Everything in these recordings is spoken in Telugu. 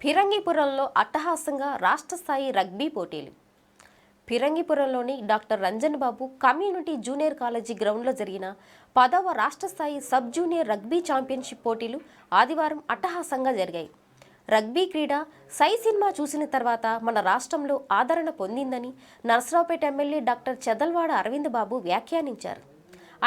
ఫిరంగిపురంలో అట్టహాసంగా రాష్ట్ర స్థాయి రగ్బీ పోటీలు. ఫిరంగిపురంలోని డాక్టర్ రంజన్ బాబు కమ్యూనిటీ జూనియర్ కాలేజీ గ్రౌండ్లో జరిగిన 10వ రాష్ట్ర స్థాయి సబ్ జూనియర్ రగ్బీ ఛాంపియన్షిప్ పోటీలు ఆదివారం అట్టహాసంగా జరిగాయి. రగ్బీ క్రీడ సై సినిమా చూసిన తర్వాత మన రాష్ట్రంలో ఆదరణ పొందిందని నరసరావుపేట ఎమ్మెల్యే డాక్టర్ చెదల్వాడ అరవింద్ బాబు వ్యాఖ్యానించారు.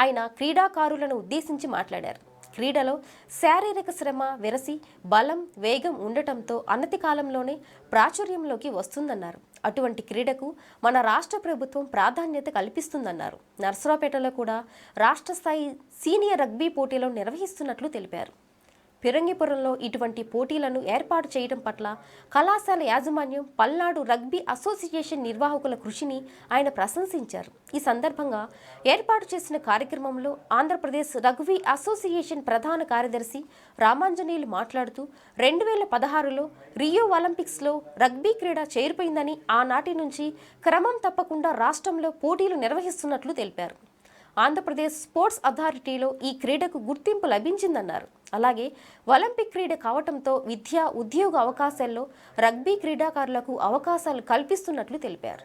ఆయన క్రీడాకారులను ఉద్దేశించి మాట్లాడారు. క్రీడలో శారీరక శ్రమ వెరసి బలం వేగం ఉండటంతో అనతి కాలంలోనే ప్రాచుర్యంలోకి వస్తుందన్నారు. అటువంటి క్రీడకు మన రాష్ట్ర ప్రభుత్వం ప్రాధాన్యత కల్పిస్తుందన్నారు. నర్సరావుపేటలో కూడా రాష్ట్ర స్థాయి సీనియర్ రగ్బీ పోటీలు నిర్వహిస్తున్నట్లు తెలిపారు. ఫిరంగిపురంలో ఇటువంటి పోటీలను ఏర్పాటు చేయడం పట్ల కళాశాల యాజమాన్యం, పల్నాడు రగ్బీ అసోసియేషన్ నిర్వాహకుల కృషిని ఆయన ప్రశంసించారు. ఈ సందర్భంగా ఏర్పాటు చేసిన కార్యక్రమంలో ఆంధ్రప్రదేశ్ రగ్బీ అసోసియేషన్ ప్రధాన కార్యదర్శి రామాంజనేయులు మాట్లాడుతూ 2016లో రియో ఒలింపిక్స్లో రగ్బీ క్రీడ చేరిపోయిందని, ఆనాటి నుంచి క్రమం తప్పకుండా రాష్ట్రంలో పోటీలు నిర్వహిస్తున్నట్లు తెలిపారు. ఆంధ్రప్రదేశ్ స్పోర్ట్స్ అథారిటీలో ఈ క్రీడకు గుర్తింపు లభించిందన్నారు. అలాగే ఒలింపిక్ క్రీడ కావటంతో విద్యా ఉద్యోగ అవకాశాల్లో రగ్బీ క్రీడాకారులకు అవకాశాలు కల్పిస్తున్నట్లు తెలిపారు.